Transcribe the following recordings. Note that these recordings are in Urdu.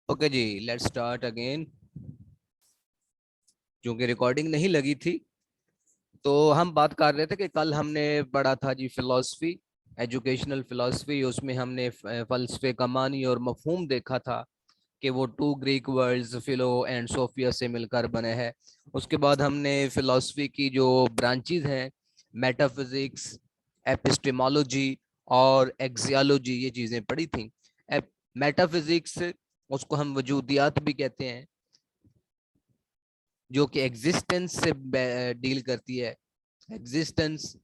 اوکے جی، لیٹ اسٹارٹ اگین. چونکہ ریکارڈنگ نہیں لگی تھی تو ہم بات کر رہے تھے کہ کل ہم نے پڑھا تھا جی فلسفی، ایجوکیشنل فلسفی. اس میں ہم نے فلسفے کا معنی اور مفہوم دیکھا تھا کہ وہ 2 گریک ورڈز فلو اینڈ صوفیہ سے مل کر بنے ہے. اس کے بعد ہم نے فلسفی کی جو برانچز ہیں، میٹا فزکس، ایپسٹیمالوجی اور ایکزیالوجی، یہ چیزیں پڑھی تھیں. میٹا فزکس اس کو ہم وجودیات بھی کہتے ہیں، جو کہ ایگزسٹنس سے ڈیل کرتی ہے. Existence,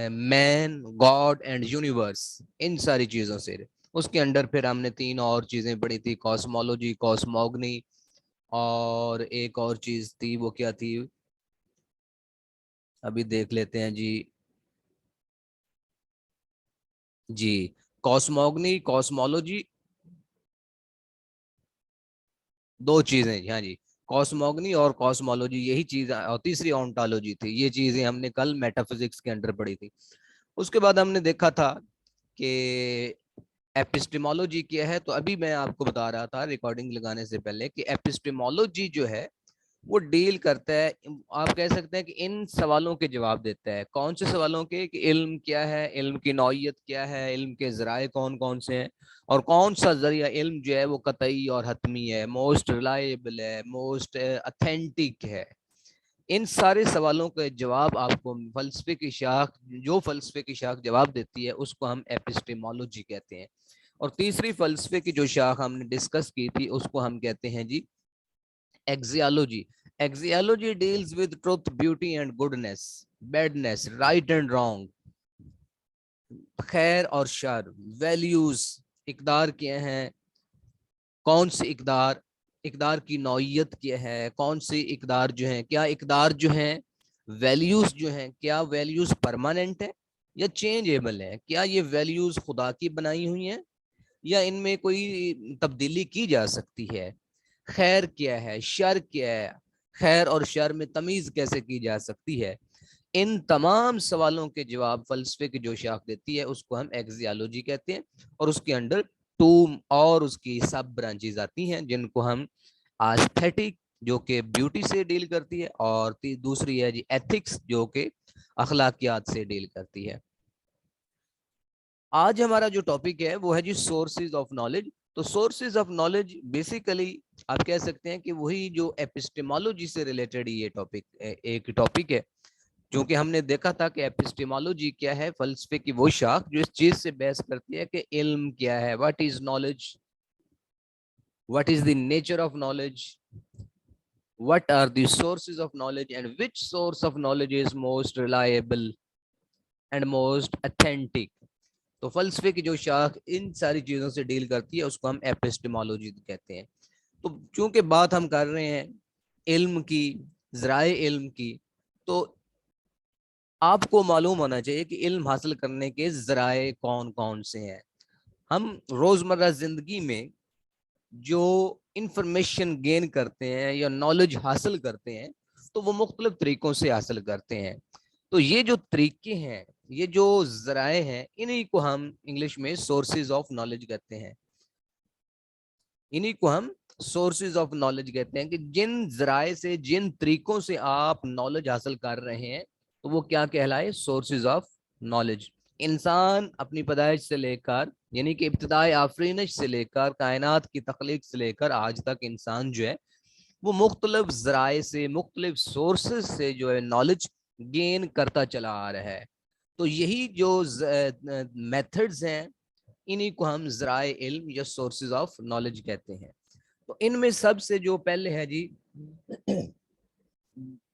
man, God and universe, ان ساری چیزوں سے. اس کے انڈر پھر ہم نے 3 اور چیزیں پڑھی تھی، کاسمولوجی، کاسموگنی، اور ایک اور چیز تھی، وہ کیا تھی ابھی دیکھ لیتے ہیں جی کاسموگنی، کاسمولوجی، 2 چیزیں. ہاں جی، کاسموگنی اور کاسمولوجی، یہی چیز. اور تیسری اونٹالوجی تھی. یہ چیزیں ہم نے کل میٹا فزکس کے انڈر پڑھی تھی. اس کے بعد ہم نے دیکھا تھا کہ ایپسٹیمولوجی کیا ہے. تو ابھی میں آپ کو بتا رہا تھا ریکارڈنگ لگانے سے پہلے کہ ایپسٹیمولوجی جو ہے وہ ڈیل کرتا ہے، آپ کہہ سکتے ہیں کہ ان سوالوں کے جواب دیتا ہے. کون سے سوالوں کے؟ کہ علم کیا ہے، علم کی نوعیت کیا ہے، علم کے ذرائع کون کون سے ہیں، اور کون سا ذریعہ علم جو ہے وہ قطعی اور حتمی ہے، موسٹ ریلائبل ہے، موسٹ اتھینٹک ہے. ان سارے سوالوں کے جواب آپ کو فلسفے کی شاخ، جو فلسفے کی شاخ جواب دیتی ہے، اس کو ہم ایپسٹیمولوجی کہتے ہیں. اور تیسری فلسفے کی جو شاخ ہم نے ڈسکس کی تھی اس کو ہم کہتے ہیں جی axiology. Axiology deals with truth, beauty and goodness, badness, right and wrong, خیر اور شر، ویلیوز، اقدار کیا ہیں، کون سی اقدار، اقدار کی نوعیت کیا ہے، کون سی اقدار جو ہیں، کیا اقدار جو ہیں، ویلیوز جو ہیں، کیا ویلیوز پرماننٹ ہے یا چینجیبل ہے، کیا یہ ویلیوز خدا کی بنائی ہوئی ہیں یا ان میں کوئی تبدیلی کی جا سکتی ہے، خیر کیا ہے، شر کیا ہے، خیر اور شر میں تمیز کیسے کی جا سکتی ہے. ان تمام سوالوں کے جواب فلسفے کی جو شاخ دیتی ہے اس کو ہم ایکزیالوجی کہتے ہیں. اور اس کے انڈر 2 اور اس کی سب برانچز آتی ہیں جن کو ہم آستھیٹک، جو کہ بیوٹی سے ڈیل کرتی ہے، اور دوسری ہے جی ایتھکس، جو کہ اخلاقیات سے ڈیل کرتی ہے. آج ہمارا جو ٹاپک ہے وہ ہے جی سورسز آف نالج. تو سورسز آف نالج بیسیکلی آپ کہہ سکتے ہیں کہ وہی جو ایپسٹیمالوجی سے ریلیٹڈ یہ ٹاپک ایک ٹاپک ہے. کیونکہ ہم نے دیکھا تھا کہ ایپسٹیمالوجی کیا ہے، فلسفے کی وہ شاخ جو اس چیز سے بحث کرتی ہے کہ علم کیا ہے، what is knowledge, what is the nature of knowledge, what are the sources of knowledge, and which source of knowledge is most reliable and most authentic. تو فلسفے کی جو شاخ ان ساری چیزوں سے ڈیل کرتی ہے اس کو ہم ایپسٹیمالوجی کہتے ہیں. تو چونکہ بات ہم کر رہے ہیں علم کی، ذرائع علم کی، تو آپ کو معلوم ہونا چاہیے کہ علم حاصل کرنے کے ذرائع کون کون سے ہیں. ہم روزمرہ زندگی میں جو انفارمیشن گین کرتے ہیں یا نالج حاصل کرتے ہیں تو وہ مختلف طریقوں سے حاصل کرتے ہیں. تو یہ جو طریقے ہیں، یہ جو ذرائع ہیں، انہی کو ہم انگلش میں سورسز آف نالج کہتے ہیں. انہی کو ہم سورسز آف نالج کہتے ہیں کہ جن ذرائع سے، جن طریقوں سے آپ نالج حاصل کر رہے ہیں تو وہ کیا کہلائے؟ Sources of knowledge. انسان اپنی پیدائش سے لے کر، یعنی کہ ابتدائی آفرینش سے لے کر، کائنات کی تخلیق سے لے کر آج تک انسان جو ہے وہ مختلف ذرائع سے، مختلف سورسز سے جو ہے نالج گین کرتا چلا آ رہا ہے. تو یہی جو میتھڈز ہیں انہی کو ہم ذرائع علم یا سورسز آف نالج کہتے ہیں. تو ان میں سب سے جو پہلے ہے جی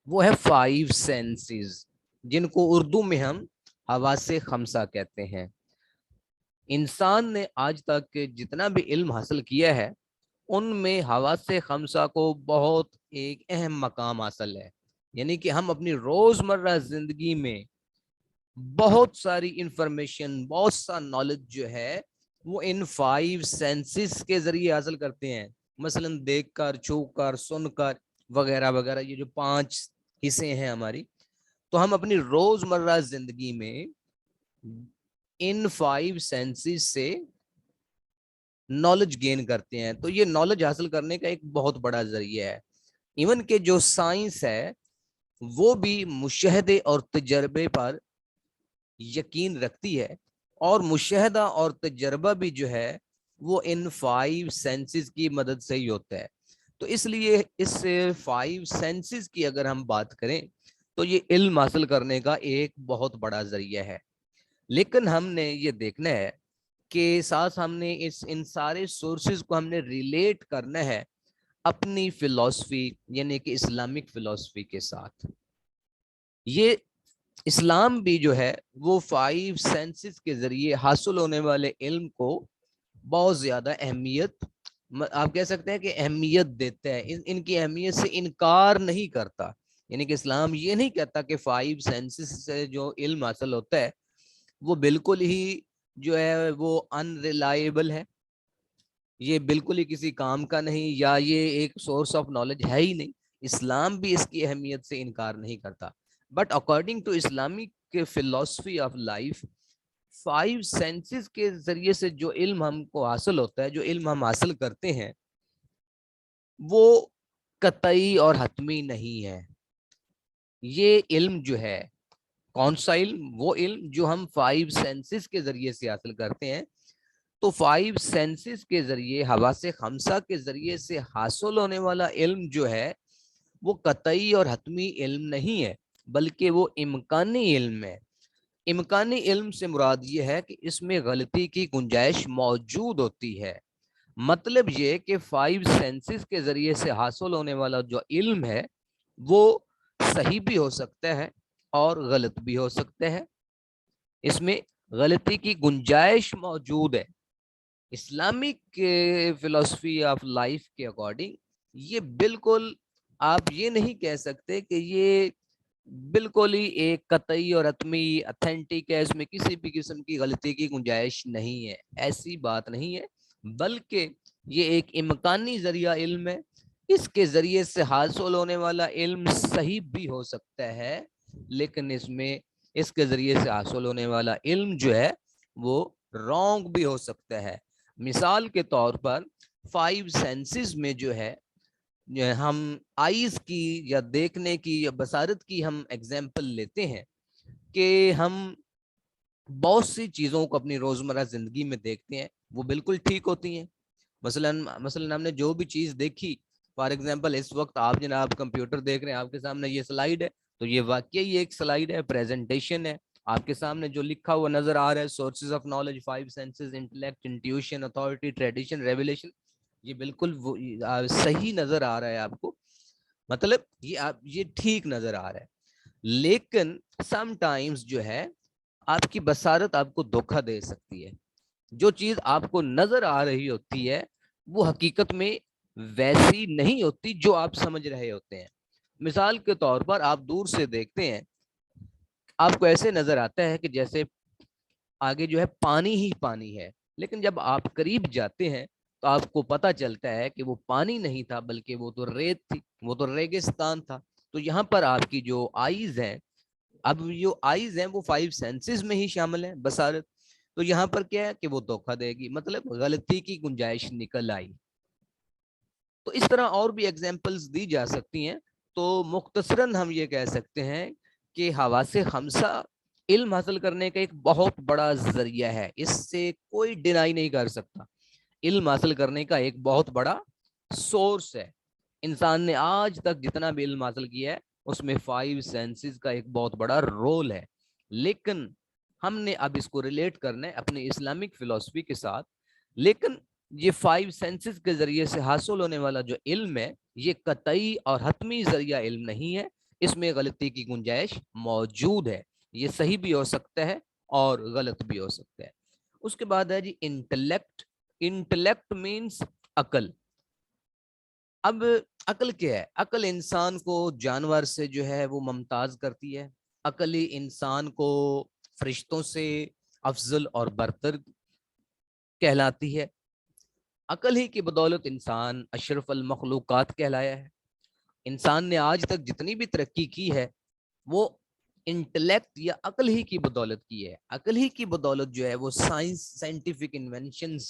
وہ ہے 5 سینسز، جن کو اردو میں ہم حواس خمسہ کہتے ہیں. انسان نے آج تک جتنا بھی علم حاصل کیا ہے ان میں حواس خمسہ کو بہت ایک اہم مقام حاصل ہے. یعنی کہ ہم اپنی روزمرہ زندگی میں بہت ساری انفارمیشن، بہت سا نالج جو ہے وہ ان 5 سینسز کے ذریعے حاصل کرتے ہیں. مثلا دیکھ کر، چھو کر، سن کر، وغیرہ وغیرہ، یہ جو 5 حصے ہیں ہماری. تو ہم اپنی روزمرہ زندگی میں ان 5 سینسز سے نالج گین کرتے ہیں. تو یہ نالج حاصل کرنے کا ایک بہت بڑا ذریعہ ہے. ایون کہ جو سائنس ہے وہ بھی مشاہدے اور تجربے پر یقین رکھتی ہے, اور مشاہدہ اور تجربہ بھی جو ہے وہ ان 5 سینسز کی مدد سے ہی ہوتا ہے. تو اس لیے اس 5 سینسز کی اگر ہم بات کریں تو یہ علم حاصل کرنے کا ایک بہت بڑا ذریعہ ہے. لیکن ہم نے یہ دیکھنا ہے کہ ساتھ ہم نے ان سارے سورسز کو ہم نے ریلیٹ کرنا ہے اپنی فلسفی یعنی کہ اسلامک فلسفی کے ساتھ. یہ اسلام بھی جو ہے وہ 5 سینسز کے ذریعے حاصل ہونے والے علم کو بہت زیادہ اہمیت, آپ کہہ سکتے ہیں کہ اہمیت دیتا ہے, ان کی اہمیت سے انکار نہیں کرتا. یعنی کہ اسلام یہ نہیں کہتا کہ 5 سینسز سے جو علم حاصل ہوتا ہے وہ بالکل ہی جو ہے وہ ان ریلائبل ہے, یہ بالکل ہی کسی کام کا نہیں, یا یہ ایک سورس آف نالج ہے ہی نہیں. اسلام بھی اس کی اہمیت سے انکار نہیں کرتا. بٹ اکارڈنگ ٹو اسلامک فلسفی آف لائف 5 سینسز کے ذریعے سے جو علم ہم کو حاصل ہوتا ہے, جو علم ہم حاصل کرتے ہیں, وہ قطعی اور حتمی نہیں ہے. یہ علم جو ہے کون سا علم؟ وہ علم جو ہم 5 سینسز کے ذریعے سے حاصل کرتے ہیں. تو 5 سینسز کے ذریعے, حواس خمسہ کے ذریعے سے حاصل ہونے والا علم جو ہے وہ قطعی اور حتمی علم نہیں ہے, بلکہ وہ امکانی علم ہے. امکانی علم سے مراد یہ ہے کہ اس میں غلطی کی گنجائش موجود ہوتی ہے. مطلب یہ کہ 5 سینسز کے ذریعے سے حاصل ہونے والا جو علم ہے وہ صحیح بھی ہو سکتا ہے اور غلط بھی ہو سکتا ہے, اس میں غلطی کی گنجائش موجود ہے. اسلامک فلسفی آف لائف کے اکارڈنگ یہ بالکل آپ یہ نہیں کہہ سکتے کہ یہ بالکل ہی ایک قطعی اور حتمی اتھینٹک ہے, اس میں کسی بھی قسم کی غلطی کی گنجائش نہیں ہے. ایسی بات نہیں ہے, بلکہ یہ ایک امکانی ذریعہ علم ہے. اس کے ذریعے سے حاصل ہونے والا علم صحیح بھی ہو سکتا ہے, لیکن اس کے ذریعے سے حاصل ہونے والا علم جو ہے وہ رانگ بھی ہو سکتا ہے. مثال کے طور پر 5 سینسز میں جو ہے ہم آئیز کی یا دیکھنے کی یا بصارت کی ہم ایگزامپل لیتے ہیں کہ ہم بہت سی چیزوں کو اپنی روزمرہ زندگی میں دیکھتے ہیں, وہ بالکل ٹھیک ہوتی ہیں. مثلا ہم نے جو بھی چیز دیکھی, فار ایگزامپل اس وقت آپ جناب کمپیوٹر دیکھ رہے ہیں, آپ کے سامنے یہ سلائیڈ ہے, تو یہ واقعی ایک سلائیڈ ہے, پریزنٹیشن ہے. آپ کے سامنے جو لکھا ہوا نظر آ رہا ہے, sources of knowledge 5 senses, intellect, intuition, authority, tradition, revelation, یہ بالکل صحیح نظر آ رہا ہے آپ کو, مطلب یہ ٹھیک نظر آ رہا ہے. لیکن سم ٹائمز جو ہے آپ کی بصارت آپ کو دھوکہ دے سکتی ہے. جو چیز آپ کو نظر آ رہی ہوتی ہے وہ حقیقت میں ویسی نہیں ہوتی جو آپ سمجھ رہے ہوتے ہیں. مثال کے طور پر آپ دور سے دیکھتے ہیں, آپ کو ایسے نظر آتا ہے کہ جیسے آگے جو ہے پانی ہی پانی ہے, لیکن جب آپ قریب جاتے ہیں تو آپ کو پتا چلتا ہے کہ وہ پانی نہیں تھا, بلکہ وہ تو ریت تھی, وہ تو ریگستان تھا. تو یہاں پر آپ کی جو آئیز ہیں, اب جو آئیز ہیں وہ 5 سینسز میں ہی شامل ہیں, بصارت. تو یہاں پر کیا ہے کہ وہ دھوکہ دے گی, مطلب غلطی کی گنجائش نکل آئی. تو اس طرح اور بھی ایگزامپلز دی جا سکتی ہیں. تو مختصراً ہم یہ کہہ سکتے ہیں کہ حواس خمسہ علم حاصل کرنے کا ایک بہت بڑا ذریعہ ہے, اس سے کوئی ڈینائی نہیں کر سکتا. علم حاصل کرنے کا ایک بہت بڑا سورس ہے. انسان نے آج تک جتنا بھی علم حاصل کیا ہے اس میں 5 سینسز کا ایک بہت بڑا رول ہے. لیکن ہم نے اب اس کو ریلیٹ کرنا ہے اپنی اسلامک فلسفی کے ساتھ. لیکن یہ 5 سینسز کے ذریعے سے حاصل ہونے والا جو علم ہے یہ قطعی اور حتمی ذریعہ علم نہیں ہے, اس میں غلطی کی گنجائش موجود ہے. یہ صحیح بھی ہو سکتا ہے اور غلط بھی ہو سکتا ہے. اس کے بعد ہے جی انٹلیکٹ. انٹلیکٹ مینس عقل. اب عقل کیا ہے؟ عقل انسان کو جانور سے جو ہے وہ ممتاز کرتی ہے. عقل ہی انسان کو فرشتوں سے افضل اور برتر کہلاتی ہے. عقل ہی کی بدولت انسان اشرف المخلوقات کہلایا ہے. انسان نے آج تک جتنی بھی ترقی کی ہے وہ انٹلیکٹ یا عقل ہی کی بدولت کی ہے. عقل ہی کی بدولت جو ہے وہ سائنٹیفک انوینشنز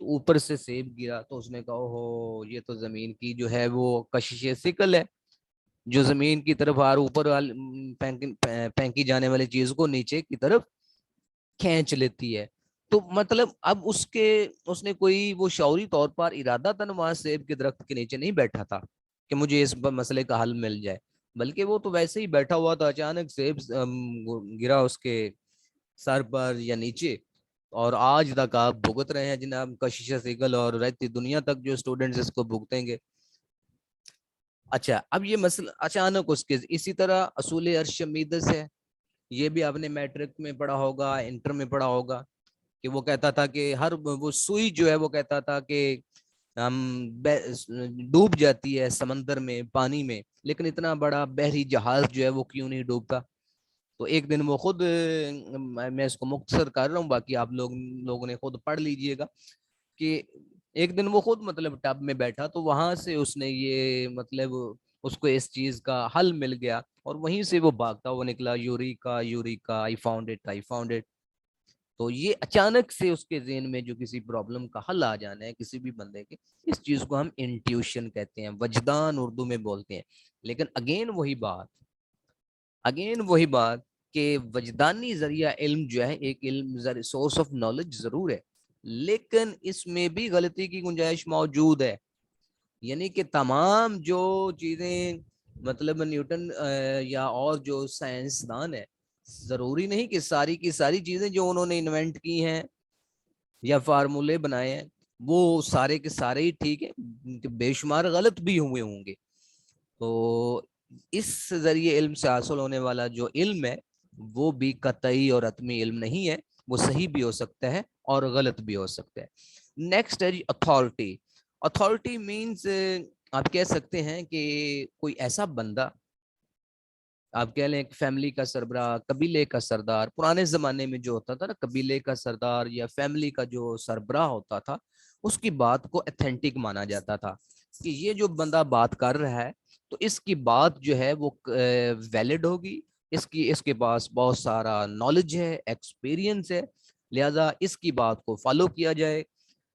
تو اوپر سے سیب گرا تو اس نے کہا ہو یہ تو زمین کی جو ہے وہ کشش ثقل ہے، جو زمین کی طرف اور اوپر پھینکی جانے والی چیز کو نیچے کی طرف کھینچ لیتی ہے۔ تو مطلب اب اس نے کوئی وہ شعوری طور پر ارادہ تن وہاں سیب کے درخت کے نیچے نہیں بیٹھا تھا کہ مجھے اس مسئلے کا حل مل جائے، بلکہ وہ تو ویسے ہی بیٹھا ہوا تھا، اچانک سیب گرا اس کے سر پر یا نیچے، اور آج تک آپ بھگت رہے ہیں جناب کشش ثقل، اور رہتی دنیا تک جو اسٹوڈنٹس اس کو بھگتیں گے۔ اچھا اب یہ مسئلہ اچانک اس کے اسی طرح اصول ارشمیدس ہے، یہ بھی آپ نے میٹرک میں پڑھا ہوگا، انٹر میں پڑھا ہوگا، کہ وہ کہتا تھا کہ ہر وہ سوئی جو ہے وہ کہتا تھا کہ ہم ڈوب جاتی ہے سمندر میں پانی میں، لیکن اتنا بڑا بحری جہاز جو ہے وہ کیوں نہیں ڈوبتا؟ تو ایک دن وہ خود، میں اس کو مختصر کر رہا ہوں، باقی آپ لوگوں نے خود پڑھ لیجئے گا، کہ ایک دن وہ خود مطلب ٹب میں بیٹھا تو وہاں سے اس نے یہ مطلب اس کو اس چیز کا حل مل گیا، اور وہیں سے وہ بھاگتا وہ نکلا، eureka eureka I found it I found it. تو یہ اچانک سے اس کے ذہن میں جو کسی پرابلم کا حل آ جانا ہے کسی بھی بندے کے، اس چیز کو ہم انٹیوشن کہتے ہیں، وجدان اردو میں بولتے ہیں۔ لیکن اگین وہی بات کہ وجدانی ذریعہ علم جو ہے ایک علم سورس آف نالج ضرور ہے، لیکن اس میں بھی غلطی کی گنجائش موجود ہے، یعنی کہ تمام جو چیزیں مطلب نیوٹن یا اور جو سائنسدان ہے، ضروری نہیں کہ ساری کی ساری چیزیں جو انہوں نے انوینٹ کی ہیں یا فارمولے بنائے ہیں وہ سارے کے سارے ہی ٹھیک ہیں، بے شمار غلط بھی ہوئے ہوں گے۔ تو اس ذریعے علم سے حاصل ہونے والا جو علم ہے وہ بھی قطعی اور حتمی علم نہیں ہے، وہ صحیح بھی ہو سکتا ہے اور غلط بھی ہو سکتا ہے۔ نیکسٹ ہے جی اتھارٹی۔ اتھارٹی مینز آپ کہہ سکتے ہیں کہ کوئی ایسا بندہ، آپ کہہ لیں فیملی کا سربراہ، قبیلے کا سردار، پرانے زمانے میں جو ہوتا تھا نا قبیلے کا سردار یا فیملی کا جو سربراہ ہوتا تھا، اس کی بات کو ایتھینٹک مانا جاتا تھا کہ یہ جو بندہ بات کر رہا ہے تو اس کی بات جو ہے وہ ویلڈ ہوگی، اس کے پاس بہت سارا نالج ہے، ایکسپیرینس ہے، لہذا اس کی بات کو فالو کیا جائے۔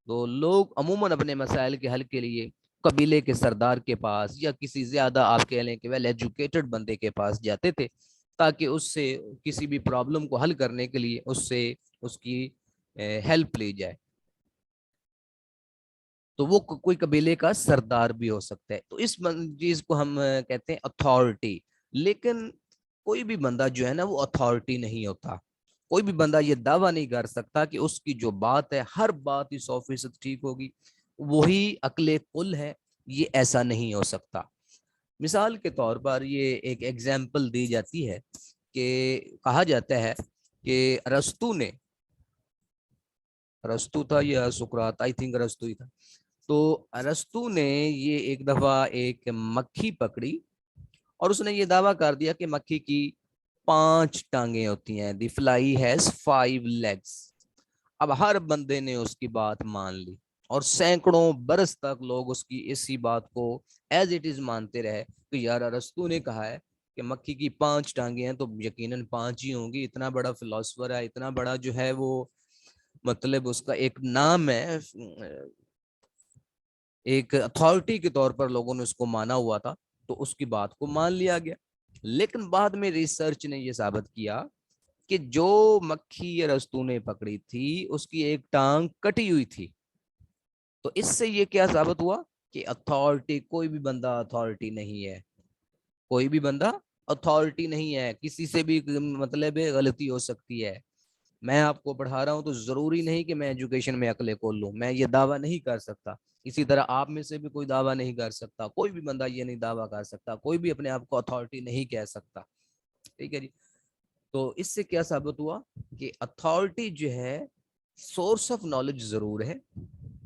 تو لوگ عموماً اپنے مسائل کے حل کے لیے قبیلے کے سردار کے پاس یا کسی زیادہ آپ کہہ لیں کہ ویل ایجوکیٹڈ بندے کے پاس جاتے تھے، تاکہ اس سے کسی بھی پرابلم کو حل کرنے کے لیے اس کی ہیلپ لی جائے۔ تو وہ کوئی قبیلے کا سردار بھی ہو سکتا ہے، تو اس چیز کو ہم کہتے ہیں اتھارٹی۔ لیکن کوئی بھی بندہ جو ہے نا وہ اتھارٹی نہیں ہوتا، کوئی بھی بندہ یہ دعویٰ نہیں کر سکتا کہ اس کی جو بات ہے ہر بات ہی 100% ٹھیک ہوگی، وہی عقل کل ہے، یہ ایسا نہیں ہو سکتا۔ مثال کے طور پر یہ ایک ایگزامپل دی جاتی ہے کہ کہا جاتا ہے کہ ارسطو تھا یا سقراط، آئی تھنک ارسطو ہی تھا، تو ارسطو نے یہ ایک دفعہ ایک مکھی پکڑی اور اس نے یہ دعویٰ کر دیا کہ مکھی کی 5 ٹانگیں ہوتی ہیں، دی فلائی ہیز 5 لیگس۔ اب ہر بندے نے اس کی بات مان لی اور سینکڑوں برس تک لوگ اس کی اسی بات کو ایز اٹ از مانتے رہے کہ یار ارسطو نے کہا ہے کہ مکھی کی 5 ٹانگیں ہیں تو یقیناً 5 ہی ہوں گی، اتنا بڑا فلاسفر ہے، اتنا بڑا جو ہے وہ مطلب اس کا ایک نام ہے، ایک اتھارٹی کے طور پر لوگوں نے اس کو مانا ہوا تھا، تو اس کی بات کو مان لیا گیا۔ لیکن بعد میں ریسرچ نے یہ ثابت کیا کہ جو مکھی ارسطو نے پکڑی تھی اس کی ایک ٹانگ کٹی ہوئی تھی۔ تو اس سے یہ کیا ثابت ہوا کہ اتھارٹی، کوئی بھی بندہ اتھارٹی نہیں ہے، کوئی بھی بندہ اتھارٹی نہیں ہے، کسی سے بھی مطلب غلطی ہو سکتی ہے۔ میں آپ کو پڑھا رہا ہوں تو ضروری نہیں کہ میں ایجوکیشن میں عقل کھول لوں، میں یہ دعویٰ نہیں کر سکتا، اسی طرح آپ میں سے بھی کوئی دعویٰ نہیں کر سکتا، کوئی بھی بندہ یہ نہیں دعویٰ کر سکتا، کوئی بھی اپنے آپ کو اتھارٹی نہیں کہہ سکتا، ٹھیک ہے جی۔ تو اس سے کیا ثابت ہوا کہ اتھارٹی جو ہے سورس آف نالج ضرور ہے،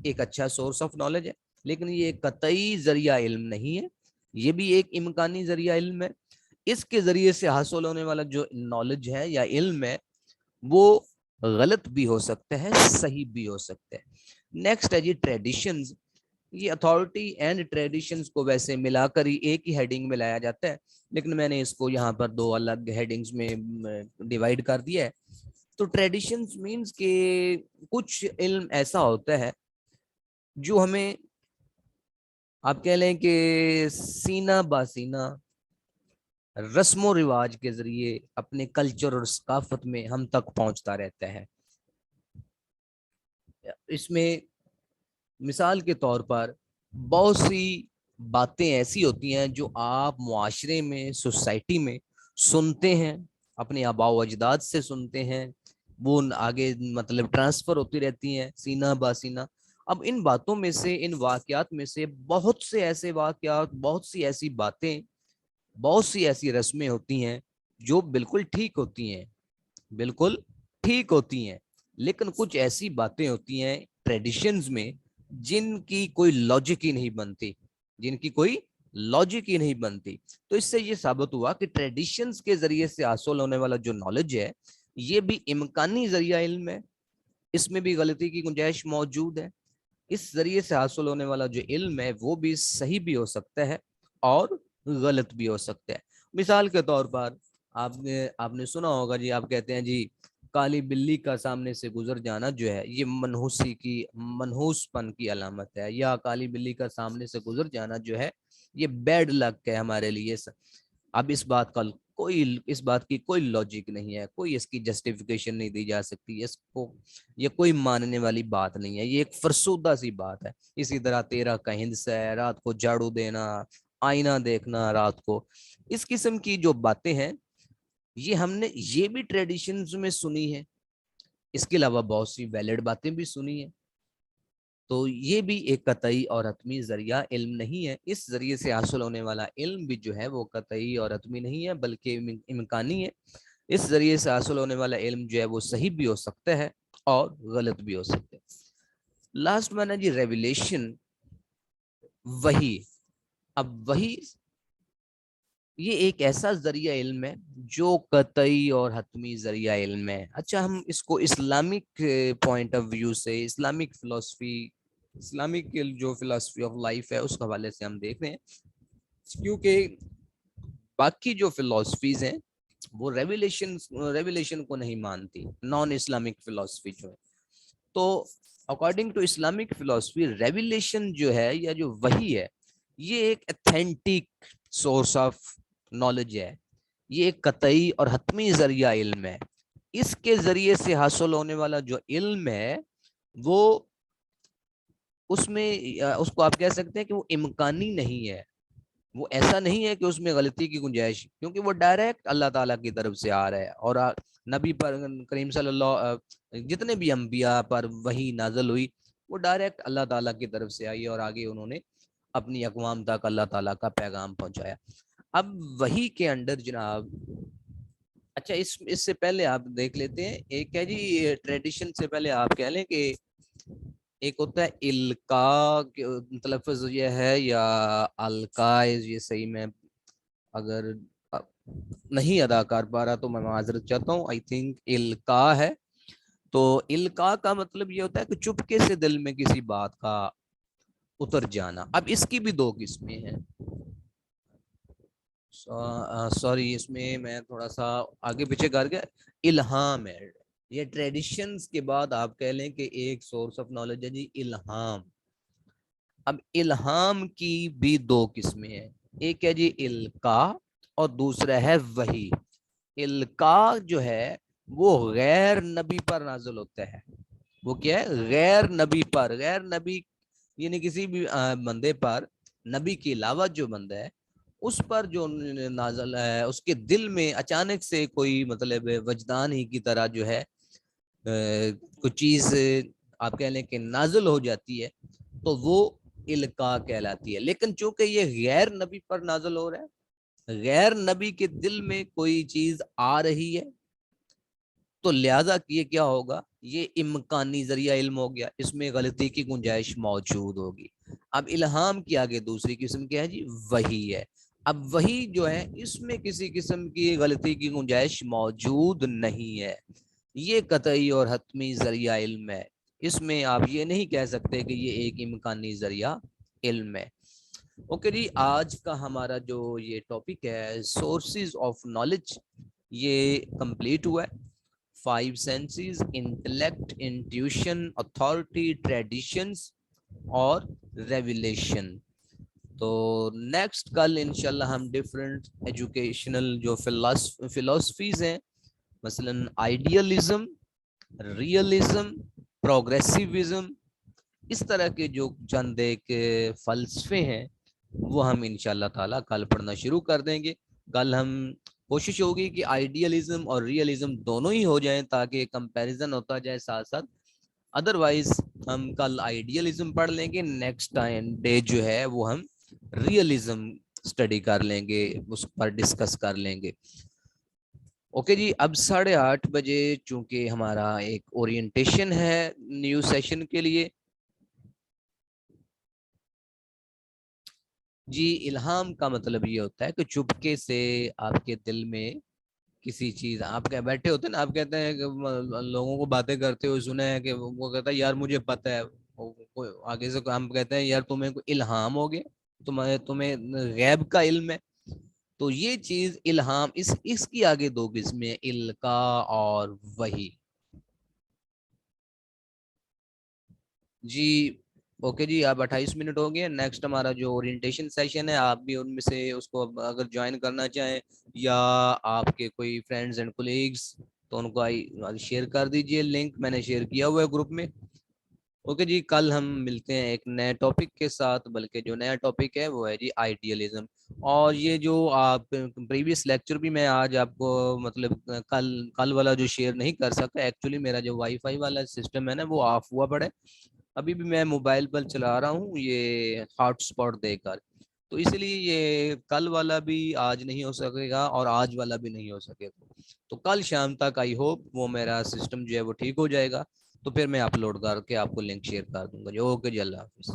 ایک اچھا سورس آف نالج ہے، لیکن یہ ایک قطعی ذریعہ علم نہیں ہے، یہ بھی ایک امکانی ذریعہ علم ہے۔ اس کے ذریعے سے حاصل ہونے والا جو نالج ہے یا علم ہے وہ غلط بھی ہو سکتا ہے، صحیح بھی ہو سکتا ہے۔ نیکسٹ ہے جی ٹریڈیشنز۔ یہ اتھارٹی اینڈ ٹریڈیشنز کو ویسے ملا کر ہی ایک ہی ہیڈنگ میں لایا جاتا ہے، لیکن میں نے اس کو یہاں پر 2 الگ ہیڈنگز میں ڈیوائیڈ کر دیا ہے۔ تو ٹریڈیشنز مینز کہ کچھ علم ایسا ہوتا ہے جو ہمیں آپ کہہ لیں کہ سینہ باسینہ رسم و رواج کے ذریعے اپنے کلچر اور ثقافت میں ہم تک پہنچتا رہتا ہے. اس میں مثال کے طور پر بہت سی باتیں ایسی ہوتی ہیں جو آپ معاشرے میں، سوسائٹی میں سنتے ہیں، اپنے آباء و اجداد سے سنتے ہیں، وہ آگے مطلب ٹرانسفر ہوتی رہتی ہیں سینہ باسینہ. اب ان باتوں میں سے، ان واقعات میں سے بہت سے ایسے واقعات، بہت سی ایسی باتیں، بہت سی ایسی رسمیں ہوتی ہیں جو بالکل ٹھیک ہوتی ہیں، بالکل ٹھیک ہوتی ہیں، لیکن کچھ ایسی باتیں ہوتی ہیں ٹریڈیشنز میں جن کی کوئی لاجک ہی نہیں بنتی، جن کی کوئی لاجک ہی نہیں بنتی. تو اس سے یہ ثابت ہوا کہ ٹریڈیشنز کے ذریعے سے حاصل ہونے والا جو نالج ہے یہ بھی امکانی ذریعہ علم ہے، اس میں بھی غلطی کی گنجائش موجود ہے. اس ذریعے سے حاصل ہونے والا جو علم ہے وہ بھی صحیح بھی ہو سکتا ہے اور غلط بھی ہو سکتا ہے. مثال کے طور پر آپ نے سنا ہوگا جی، آپ کہتے ہیں جی کالی بلی کا سامنے سے گزر جانا جو ہے یہ منحوس پن کی علامت ہے، یا کالی بلی کا سامنے سے گزر جانا جو ہے یہ بیڈ لک ہے ہمارے لیے. اب اس بات کی کوئی لاجک نہیں ہے، کوئی اس کی جسٹیفیکیشن نہیں دی جا سکتی، اس کو یہ کوئی ماننے والی بات نہیں ہے، یہ ایک فرسودہ سی بات ہے. اسی طرح 13 کا ہندس ہے، رات کو جھاڑو دینا، آئینہ دیکھنا رات کو، اس قسم کی جو باتیں ہیں یہ ہم نے یہ بھی ٹریڈیشنز میں سنی ہے. اس کے علاوہ بہت سی ویلڈ باتیں بھی سنی ہیں. تو یہ بھی ایک قطعی اور حتمی ذریعہ علم نہیں ہے. اس ذریعے سے حاصل ہونے والا علم بھی جو ہے وہ قطعی اور حتمی نہیں ہے بلکہ امکانی ہے. اس ذریعے سے حاصل ہونے والا علم جو ہے وہ صحیح بھی ہو سکتا ہے اور غلط بھی ہو سکتا ہے. لاسٹ میں نا جی ریویلیشن، وحی. اب وحی یہ ایک ایسا ذریعہ علم ہے جو قطعی اور حتمی ذریعہ علم ہے. اچھا، ہم اس کو اسلامک پوائنٹ آف ویو سے، اسلامک فلسفی، اسلامک جو فلسفی آف لائف ہے اس حوالے سے ہم دیکھ رہے ہیں، کیونکہ باقی جو فلسفیز ہیں وہ ریویلیشن کو نہیں مانتی، نان اسلامک فلسفی جو ہے. تو اکارڈنگ ٹو اسلامک فلسفی ریویلیشن جو ہے یا جو وحی ہے یہ ایک اتھینٹک سورس آف نالج ہے، یہ ایک قطعی اور حتمی ذریعہ علم ہے. اس کے ذریعے سے حاصل ہونے والا جو علم ہے وہ اس کو آپ کہہ سکتے ہیں کہ وہ امکانی نہیں ہے، وہ ایسا نہیں ہے کہ اس میں غلطی کی گنجائش، کیونکہ وہ ڈائریکٹ اللہ تعالیٰ کی طرف سے آ رہا ہے. اور نبی پر کریم صلی اللہ جتنے بھی انبیاء پر وحی نازل ہوئی وہ ڈائریکٹ اللہ تعالیٰ کی طرف سے آئی اور آگے انہوں نے اپنی اقوام تک اللہ تعالیٰ کا پیغام پہنچایا. اب وحی کے اندر جناب، اچھا اس سے پہلے آپ دیکھ لیتے ہیں، ایک ہے جی ٹریڈیشن سے پہلے آپ کہہ لیں کہ ایک ہوتا ہے القا، تلفظ یہ ہے یا القا، یہ صحیح میں اگر نہیں ادا کر پا رہا تو میں معذرت چاہتا ہوں. آئی تھنک القا ہے. تو القا کا مطلب یہ ہوتا ہے کہ چپکے سے دل میں کسی بات کا اتر جانا. اب اس کی بھی دو قسمیں ہیں. سوری، اس میں میں تھوڑا سا آگے پیچھے کر گیا. الہام ہے یہ ٹریڈیشنز کے بعد آپ کہہ لیں کہ ایک سورس آف نالج ہے جی الہام. اب الہام کی بھی دو قسمیں ہیں، ایک ہے جی القا اور دوسرا ہے وحی. القا جو ہے وہ غیر نبی پر نازل ہوتا ہے. وہ کیا ہے؟ غیر نبی پر. غیر نبی یعنی کسی بھی بندے پر، نبی کے علاوہ جو بندہ ہے اس پر جو نازل ہے، اس کے دل میں اچانک سے کوئی مطلب وجدان ہی کی طرح جو ہے کوئی چیز آپ کہہ لیں کہ نازل ہو جاتی ہے تو وہ القا کہلاتی ہے. لیکن چونکہ یہ غیر نبی پر نازل ہو رہا ہے، غیر نبی کے دل میں کوئی چیز آ رہی ہے، تو لہذا یہ کیا ہوگا؟ یہ امکانی ذریعہ علم ہو گیا، اس میں غلطی کی گنجائش موجود ہوگی. اب الہام کی آگے دوسری قسم کیا ہے جی؟ وحی ہے. اب وحی جو ہے اس میں کسی قسم کی غلطی کی گنجائش موجود نہیں ہے، یہ قطعی اور حتمی ذریعہ علم ہے. اس میں آپ یہ نہیں کہہ سکتے کہ یہ ایک امکانی ذریعہ علم ہے. اوکے جی، آج کا ہمارا جو یہ ٹاپک ہے سورسز آف نالج یہ کمپلیٹ ہوا ہے. 5 senses: intellect, intuition, authority, traditions اور ریویلیشن. تو نیکسٹ کل انشاءاللہ ہم ڈفرینٹ ایجوکیشنل جو فلاسفیز ہیں، مثلاً آئیڈیلزم، ریئلزم، پروگریسیوزم، اس طرح کے جو چند ایک فلسفے ہیں وہ ہم انشاءاللہ تعالیٰ کل پڑھنا شروع کر دیں گے. کل ہم کوشش ہوگی کہ آئیڈیلزم اور ریئلزم دونوں ہی ہو جائیں تاکہ کمپیریزن ہوتا جائے ساتھ ساتھ. ادروائز ہم کل آئیڈیلزم پڑھ لیں گے، نیکسٹ ٹائم ڈے جو ہے وہ ہم ریئلزم اسٹڈی کر لیں گے، اس پر ڈسکس کر لیں گے. اوکے جی. اب 8:30 بجے چونکہ ہمارا ایک اورینٹیشن ہے نیو سیشن کے لیے. جی الہام کا مطلب یہ ہوتا ہے کہ چپکے سے آپ کے دل میں کسی چیز، آپ کے بیٹھے ہوتے ہیں نا، آپ کہتے ہیں کہ لوگوں کو باتیں کرتے ہوئے سنا ہے کہ وہ کہتا ہے یار مجھے پتہ ہے، آگے سے ہم کہتے ہیں یار تمہیں کوئی الہام ہو گیا، تمہیں غیب کا علم ہے. تو یہ چیز الہام، اس کی آگے دو قسمیں، القا اور وحی. جی اوکے جی. آپ 28 منٹ ہو گئے. نیکسٹ ہمارا جو اورینٹیشن سیشن ہے، آپ بھی ان میں سے اس کو اگر جوائن کرنا چاہیں یا آپ کے کوئی فرینڈز اینڈ کولیگز تو ان کو شیئر کر دیجئے. لنک میں نے شیئر کیا ہوا ہے گروپ میں. اوکے جی. کل ہم ملتے ہیں ایک نئے ٹاپک کے ساتھ، بلکہ جو نیا ٹاپک ہے وہ ہے جی آئیڈیلزم. اور یہ جو آپ پریویس لیکچر بھی میں آج آپ کو مطلب کل والا جو شیئر نہیں کر سکتا، ایکچولی میرا جو وائی فائی والا سسٹم ہے نا وہ آف ہوا پڑا ہے. ابھی بھی میں موبائل پر چلا رہا ہوں یہ ہاٹ اسپاٹ دے کر، تو اس لیے یہ کل والا بھی آج نہیں ہو سکے گا اور آج والا بھی نہیں ہو سکے گا. تو کل شام تک آئی ہوپ وہ میرا سسٹم جو ہے وہ ٹھیک ہو جائے گا، تو پھر میں اپلوڈ کر کے آپ کو لنک شیئر کر دوں گا جی. اوکے جی. اللہ حافظ.